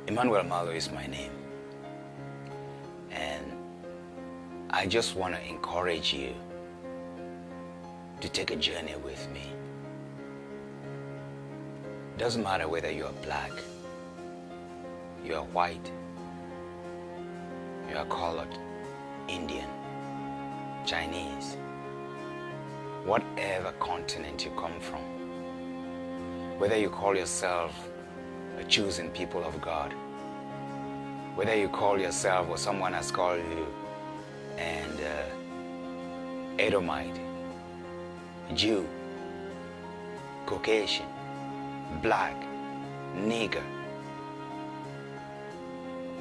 Emmanuel Malo is my name, and I just want to encourage you to take a journey with me. Doesn't matter whether you are black, you are white, you are colored, Indian, Chinese, whatever continent you come from, whether you call yourself a chosen people of God, whether you call yourself or someone has called you and Edomite, Jew, Caucasian, black, nigger,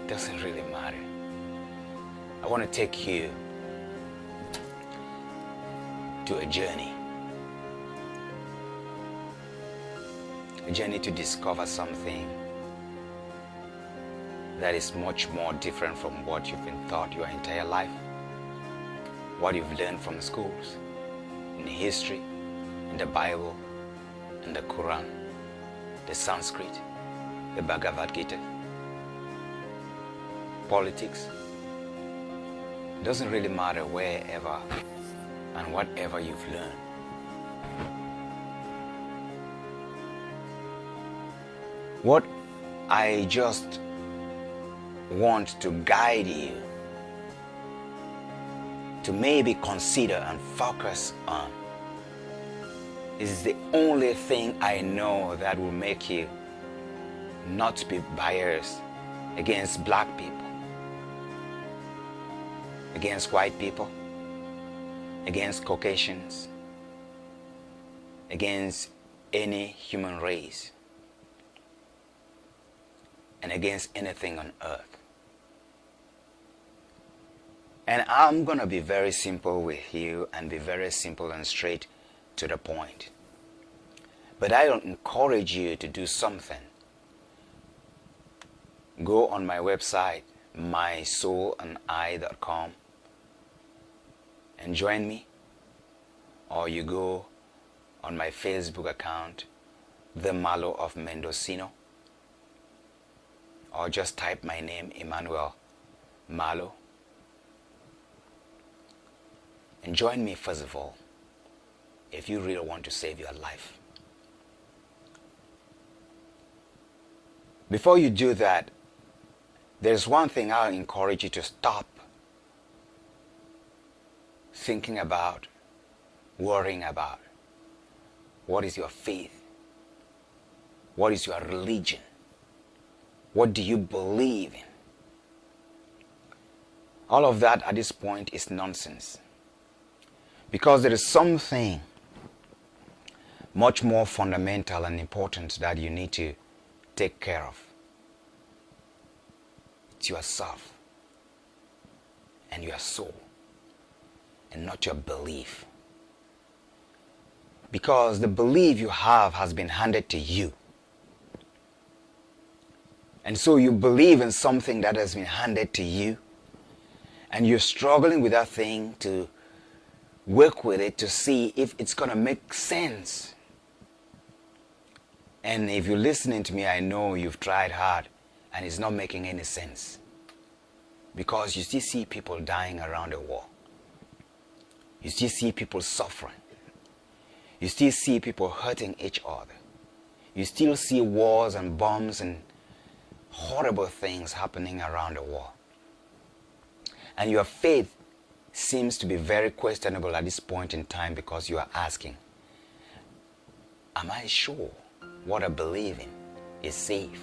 doesn't really matter. I want to take you to a journey to discover something that is much more different from what you've been taught your entire life, what you've learned from schools, in history, in the Bible, in the Quran, the Sanskrit, the Bhagavad Gita, politics. It doesn't really matter wherever and whatever you've learned. What I just want to guide you to maybe consider and focus on is the only thing I know that will make you not be biased against black people, against white people, against Caucasians, against any human race, and against anything on earth. And I'm going to be very simple with you and be very simple and straight to the point. But I don't encourage you to do something. Go on my website, mysoulandI.com, and join me. Or you go on my Facebook account, The Malo of Mendocino, or just type my name, Emmanuel Malo, and join me first of all if you really want to save your life. Before you do that, there's one thing I'll encourage you to stop thinking about, worrying about. What is your faith? What is your religion? What do you believe in? All of that at this point is nonsense. Because there is something much more fundamental and important that you need to take care of. It's yourself and your soul, and not your belief. Because the belief you have has been handed to you. And so you believe in something that has been handed to you, and you're struggling with that thing to work with it to see if it's going to make sense. And if you're listening to me, I know you've tried hard and it's not making any sense. Because you still see people dying around the world. You still see people suffering. You still see people hurting each other. You still see wars and bombs and horrible things happening around the world. And your faith seems to be very questionable at this point in time because you are asking, am I sure what I believe in is safe?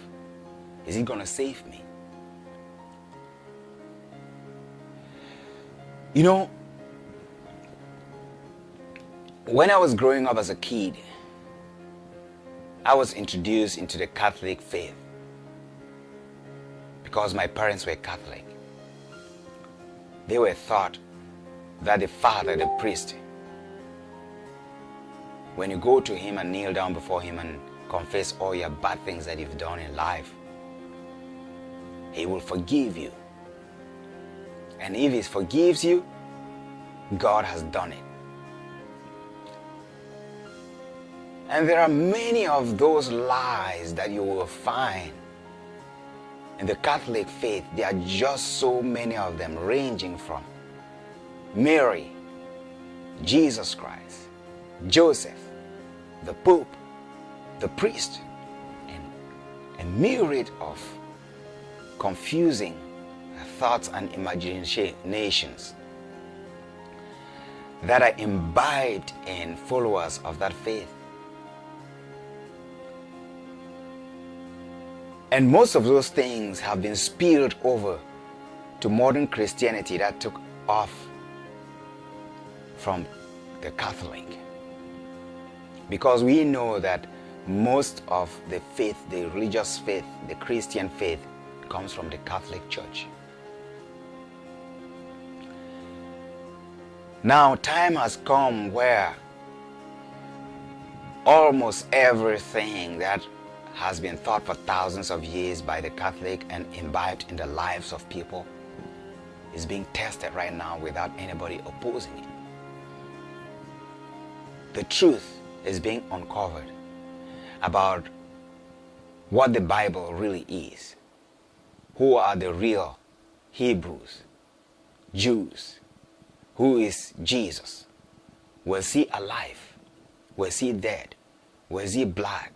Is it going to save me? You know, when I was growing up as a kid, I was introduced into the Catholic faith because my parents were Catholic. They were taught that the father, the priest, when you go to him and kneel down before him and confess all your bad things that you've done in life, he will forgive you. And if he forgives you, God has done it. And there are many of those lies that you will find In the Catholic faith, there are just so many of them, ranging from Mary, Jesus Christ, Joseph, the Pope, the priest, and a myriad of confusing thoughts and imaginations that are imbibed in followers of that faith. And most of those things have been spilled over to modern Christianity that took off from the Catholic. Because we know that most of the faith, the religious faith, the Christian faith, comes from the Catholic Church. Now, time has come where almost everything that has been taught for thousands of years by the Catholic and imbibed in the lives of people is being tested right now without anybody opposing it. The truth is being uncovered about what the Bible really is. Who are the real Hebrews, Jews? Who is Jesus? Was he alive? Was he dead? Was he black?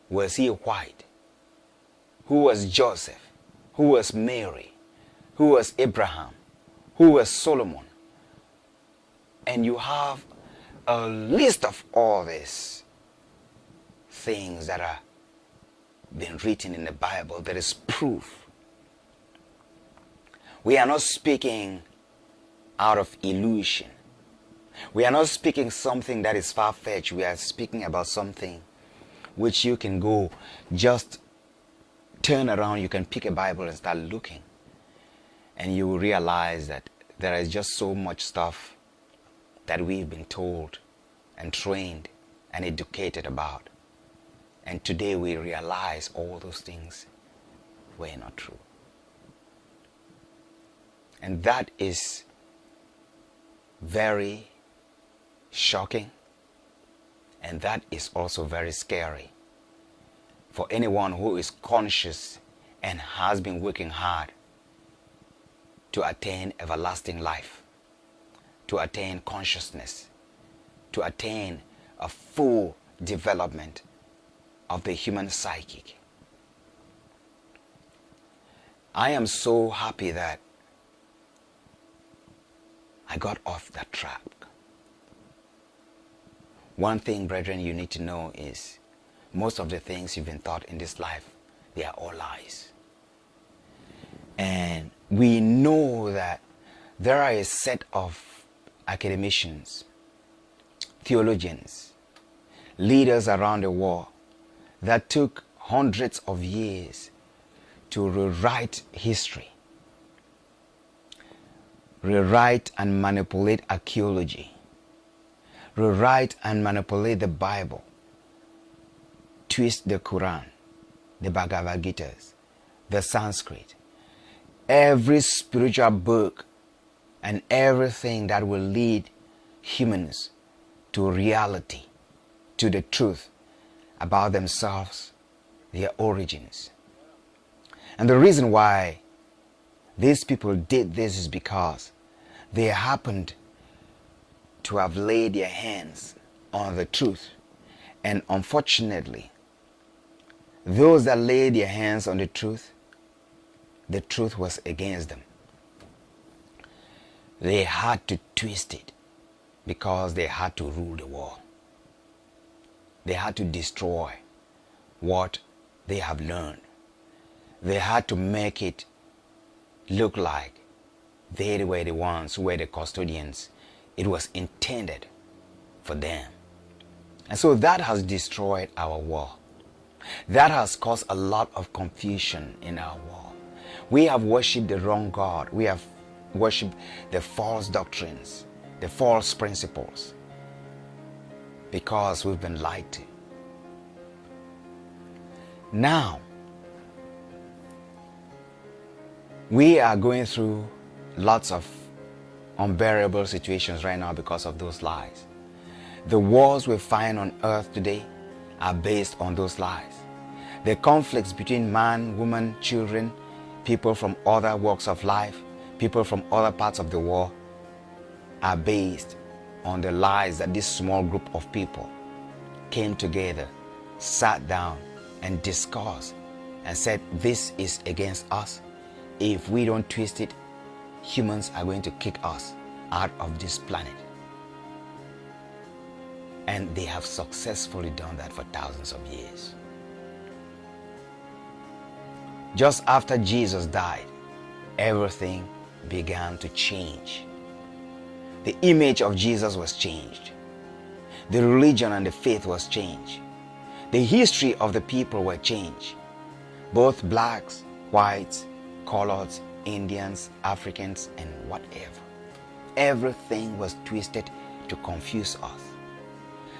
Was he white? Who was Joseph? Who was Mary? Who was Abraham? Who was Solomon? And you have a list of all these things that are been written in the Bible. That is proof. We are not speaking out of illusion. We are not speaking something that is far-fetched. We are speaking about something which you can go, just turn around, you can pick a Bible and start looking. And you will realize that there is just so much stuff that we've been told and trained and educated about. And today we realize all those things were not true. And that is very shocking, and that is also very scary for anyone who is conscious and has been working hard to attain everlasting life, to attain consciousness, to attain a full development of the human psychic. I am so happy that I got off that trap. One thing, brethren, you need to know is most of the things you've been taught in this life, they are all lies. And we know that there are a set of academicians, theologians, leaders around the world that took hundreds of years to rewrite history, rewrite and manipulate archaeology, rewrite and manipulate the Bible, twist the Quran, the Bhagavad Gitas, the Sanskrit, every spiritual book and everything that will lead humans to reality, to the truth about themselves, their origins. And the reason why these people did this is because they happened to have laid their hands on the truth. And unfortunately, those that laid their hands on the truth was against them. They had to twist it because they had to rule the world. They had to destroy what they have learned. They had to make it look like they were the ones who were the custodians. It was intended for them. And so that has destroyed our world. That has caused a lot of confusion in our world. We have worshipped the wrong God. We have worshipped the false doctrines, the false principles, because we've been lied to. Now, we are going through lots of unbearable situations right now because of those lies. The wars we find on earth today are based on those lies. The conflicts between man, woman, children people from other walks of life, people from other parts of the world are based on the lies that this small group of people came together, sat down and discussed and said, this is against us. If we don't twist it, humans are going to kick us out of this planet. And they have successfully done that for thousands of years. Just after Jesus died, everything began to change. The image of Jesus was changed. The religion and the faith was changed. The history of the people were changed. Both blacks, whites, coloreds, Indians, Africans, and whatever. Everything was twisted to confuse us.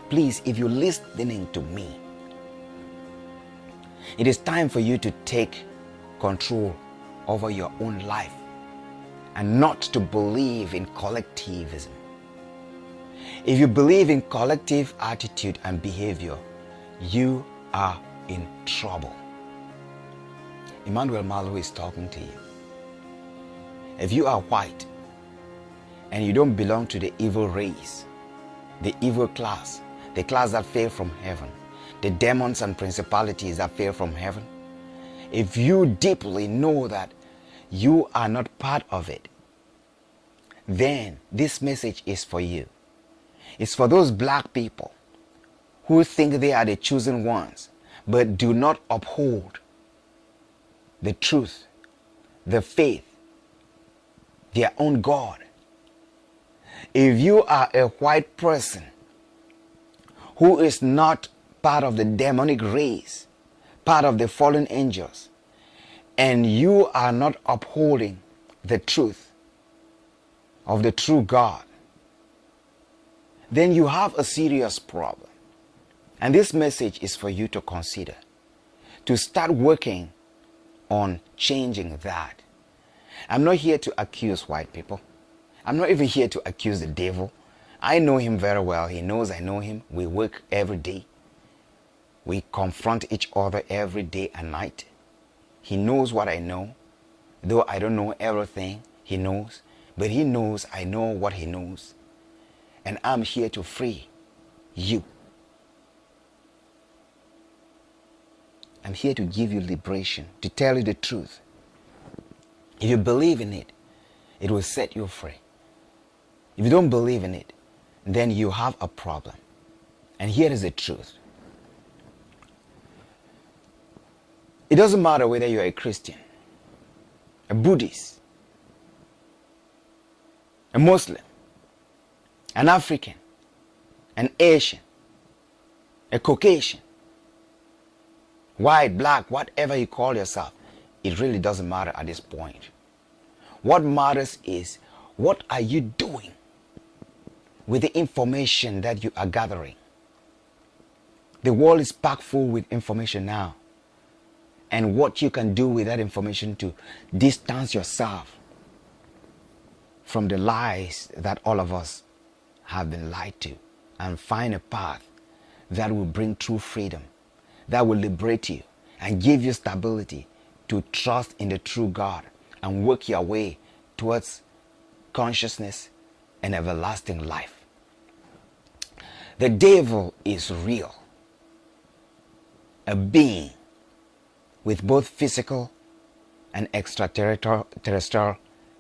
Please, if you're listening to me, it is time for you to take control over your own life and not to believe in collectivism. If you believe in collective attitude and behavior, you are in trouble. Emmanuel Malu is talking to you. If you are white and you don't belong to the evil race, the evil class, the class that fell from heaven, the demons and principalities that fell from heaven, if you deeply know that you are not part of it, then this message is for you. It's for those black people who think they are the chosen ones, but do not uphold the truth, the faith, their own God. If you are a white person who is not part of the demonic race, part of the fallen angels, and you are not upholding the truth of the true God, then you have a serious problem. And this message is for you to consider, to start working on changing that. I'm not here to accuse white people. I'm not even here to accuse the devil. I know him very well. He knows I know him. We work every day. We confront each other every day and night. He knows what I know. Though I don't know everything, he knows. But he knows I know what he knows. And I'm here to free you. I'm here to give you liberation, to tell you the truth. If you believe in it, it will set you free. If you don't believe in it, then you have a problem. And here is the truth. It doesn't matter whether you're a Christian, a Buddhist, a Muslim, an African, an Asian, a Caucasian, white, black, whatever you call yourself. It really doesn't matter at this point. What matters is, what are you doing with the information that you are gathering? The world is packed full with information now. And what you can do with that information to distance yourself from the lies that all of us have been lied to, and find a path that will bring true freedom, that will liberate you and give you stability to trust in the true God and work your way towards consciousness and everlasting life. The devil is real, a being with both physical and extraterrestrial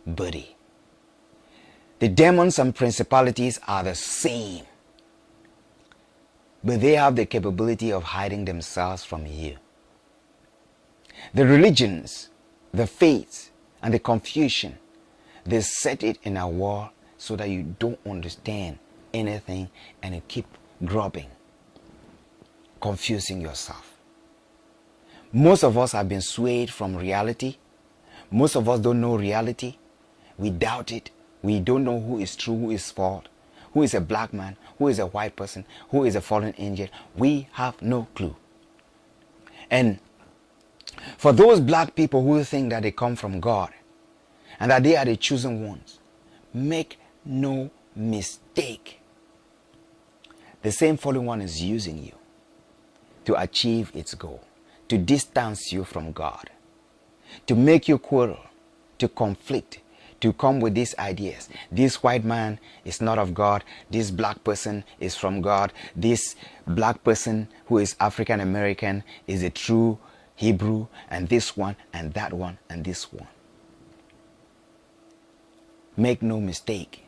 body. The demons and principalities are the same, but they have the capability of hiding themselves from you. The religions, the faiths, and the confusion, they set it in our world so that you don't understand anything and you keep grubbing, confusing yourself. Most of us have been swayed from reality. Most of us don't know reality. We doubt it. We don't know who is true, who is false, who is a black man, who is a white person, who is a fallen angel. We have no clue. And for those black people who think that they come from God and that they are the chosen ones, make no mistake. The same fallen one is using you to achieve its goal, to distance you from God. to make you quarrel, to conflict, to come with these ideas. This white man is not of God. This black person is from God. This black person who is African American is a true Hebrew, and this one and that one and this one. Make no mistake.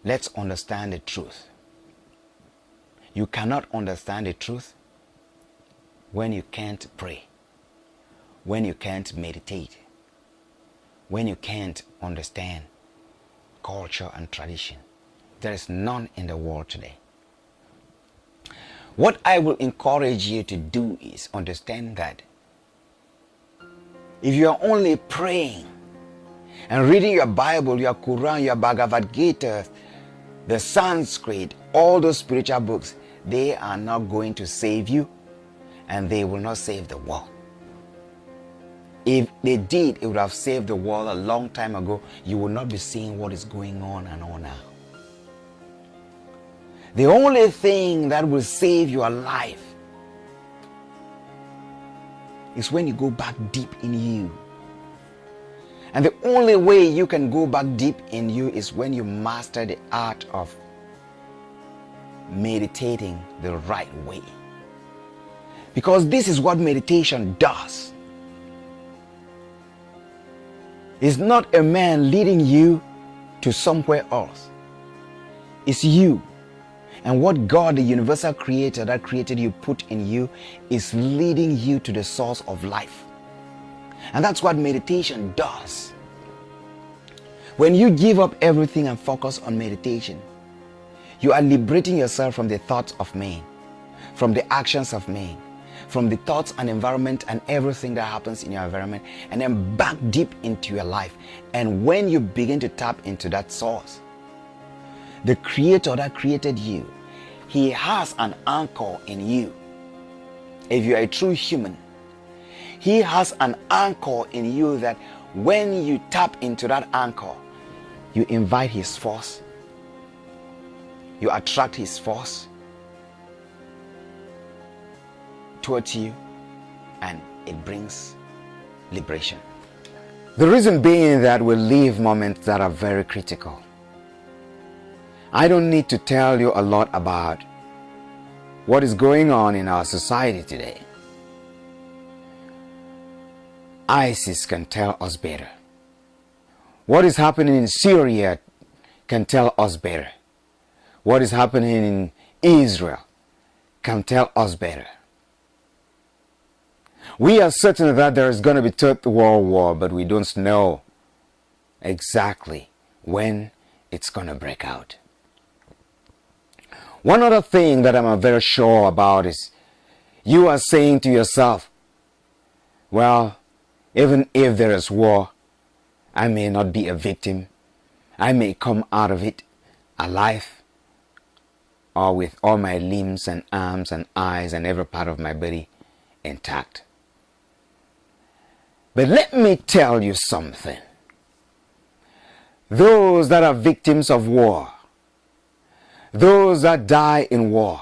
Let's understand the truth. You cannot understand the truth when you can't pray, when you can't meditate, when you can't understand culture and tradition. There is none in the world today. What I will encourage you to do is understand that if you are only praying and reading your Bible, your Quran, your Bhagavad Gita, the Sanskrit, all those spiritual books, they are not going to save you, and they will not save the world. If they did, it would have saved the world a long time ago. You will not be seeing what is going on and on now. The only thing that will save your life is when you go back deep in you. And the only way you can go back deep in you is when you master the art of meditating the right way. Because this is what meditation does. It's not a man leading you to somewhere else. It's you. And what God, the universal creator that created you, put in you, is leading you to the source of life. And that's what meditation does. When you give up everything and focus on meditation, you are liberating yourself from the thoughts of man, from the actions of man, from the thoughts and environment and everything that happens in your environment, and then back deep into your life. And when you begin to tap into that source, the creator that created you, he has an anchor in you. If you are a true human, he has an anchor in you that when you tap into that anchor, you invite his force, you attract his force towards you, and it brings liberation. The reason being that we live moments that are very critical. I don't need to tell you a lot about what is going on in our society today. ISIS can tell us better. What is happening in Syria can tell us better. What is happening in Israel can tell us better. We are certain that there is going to be third world war, but we don't know exactly when it's going to break out. One other thing that I'm very sure about is you are saying to yourself, well, even if there is war, I may not be a victim. I may come out of it alive, or with all my limbs and arms and eyes and every part of my body intact. But let me tell you something. Those that are victims of war, those that die in war,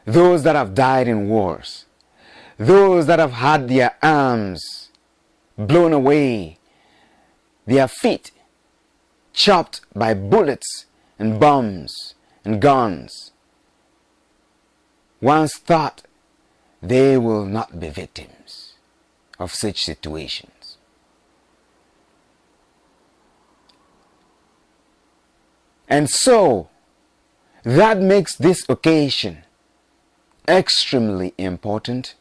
those that have died in wars, those that have had their arms blown away, their feet chopped by bullets and bombs and guns, once thought they will not be victims of such situations. And so, that makes this occasion extremely important,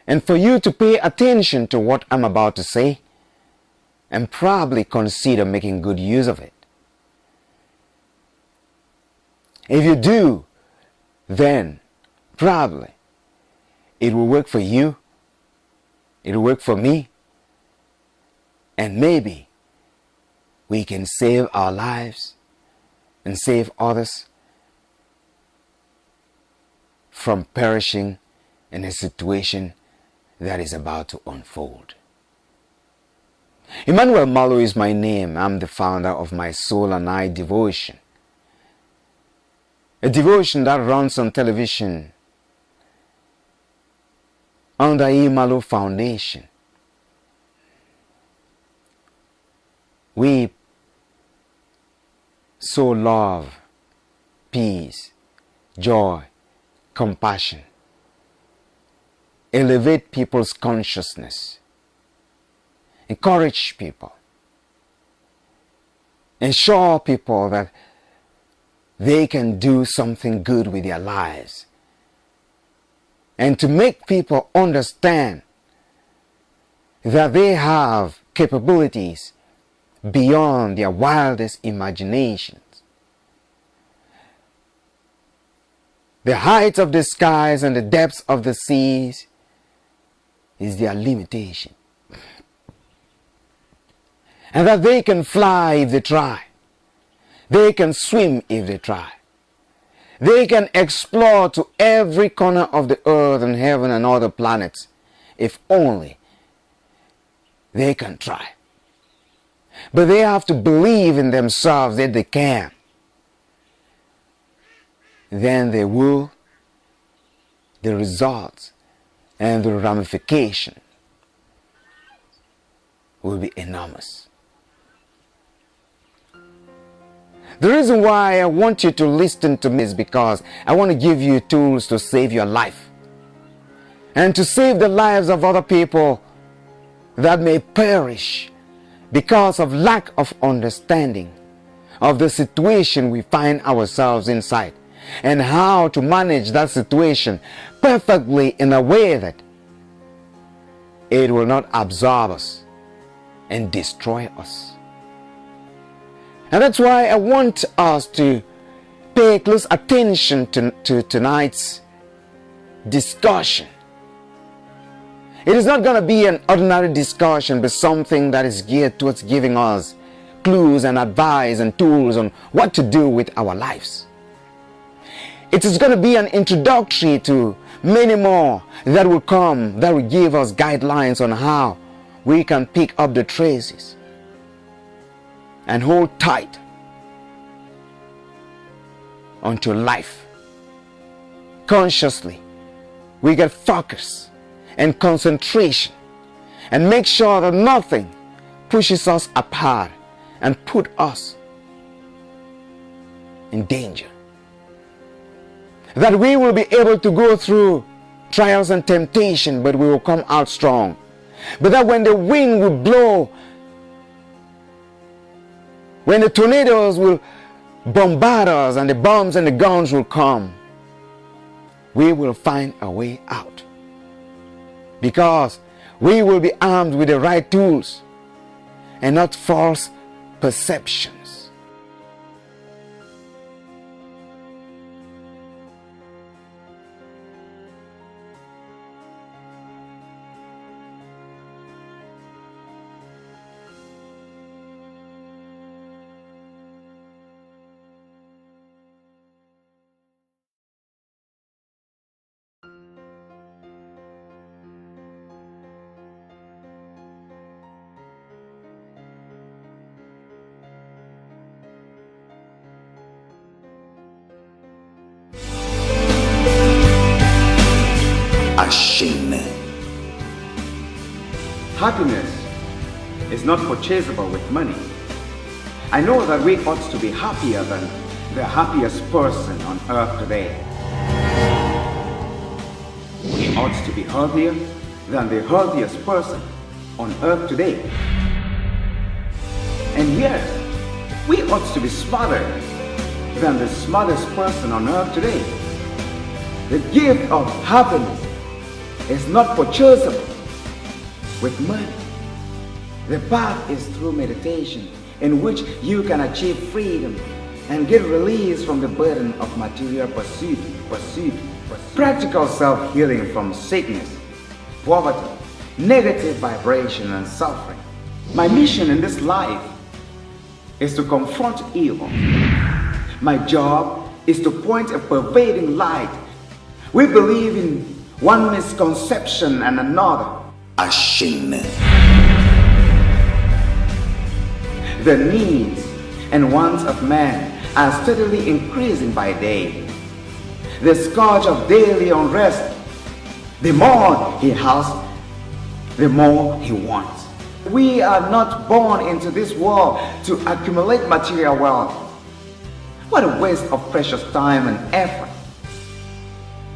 and for you to pay attention to what I'm about to say and probably consider making good use of it. If you do, then probably it will work for you, it will work for me, and maybe we can save our lives and save others from perishing in a situation that is about to unfold. Emmanuel Malo is my name. I'm the founder of My Soul and I devotion. A devotion that runs on television under E. Malo Foundation. we sow love, peace, joy, compassion, elevate people's consciousness, encourage people, ensure people that they can do something good with their lives, and to make people understand that they have capabilities beyond their wildest imaginations. The heights of the skies and the depths of the seas is their limitation. And that they can fly if they try. They can swim if they try. They can explore to every corner of the earth and heaven and other planets if only they can try. But they have to believe in themselves that they can. Then the results and the ramification will be enormous. The reason why I want you to listen to me is because I want to give you tools to save your life and to save the lives of other people that may perish because of lack of understanding of the situation we find ourselves inside, and how to manage that situation perfectly in a way that it will not absorb us and destroy us. And that's why I want us to pay close attention to tonight's discussion. It is not going to be an ordinary discussion, but something that is geared towards giving us clues and advice and tools on what to do with our lives. It is going to be an introductory to many more that will come, that will give us guidelines on how we can pick up the traces and hold tight onto life. Consciously, we get focus and concentration and make sure that nothing pushes us apart and put us in danger. That we will be able to go through trials and temptation, but we will come out strong. But that when the wind will blow, when the tornadoes will bombard us and the bombs and the guns will come, we will find a way out. Because we will be armed with the right tools and not false perceptions. Happiness is not purchasable with money. I know that we ought to be happier than the happiest person on earth today. We ought to be healthier than the healthiest person on earth today. And yet, we ought to be smarter than the smartest person on earth today. The gift of happiness is not purchasable with money. The path is through meditation, in which you can achieve freedom and get release from the burden of material pursuit. Practical self-healing from sickness, poverty, negative vibration and suffering. My mission in this life is to confront evil. My job is to point a pervading light. We believe in one misconception and another. The needs and wants of man are steadily increasing by day. The scourge of daily unrest. The more he has, the more he wants. We are not born into this world to accumulate material wealth. What a waste of precious time and effort.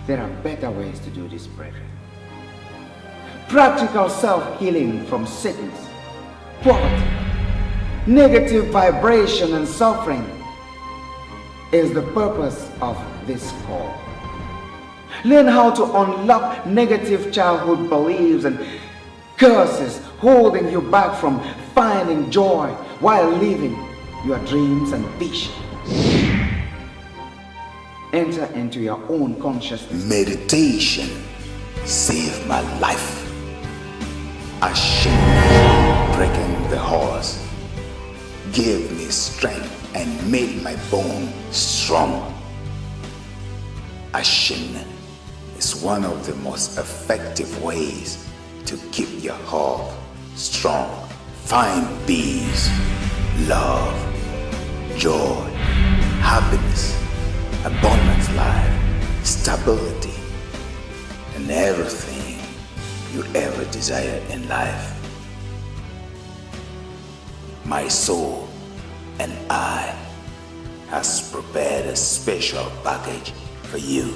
There are better ways to do this, brethren. Practical self-healing from sickness, poverty, negative vibration and suffering is the purpose of this call. Learn how to unlock negative childhood beliefs and curses holding you back from finding joy while living your dreams and visions. Enter into your own consciousness. Meditation saved my life. Hashem, breaking the horse, gave me strength and made my bone strong. Hashem is one of the most effective ways to keep your heart strong. Find peace, love, joy, happiness, abundant life, stability, and everything you ever desire in life. My soul and I has prepared a special package for you.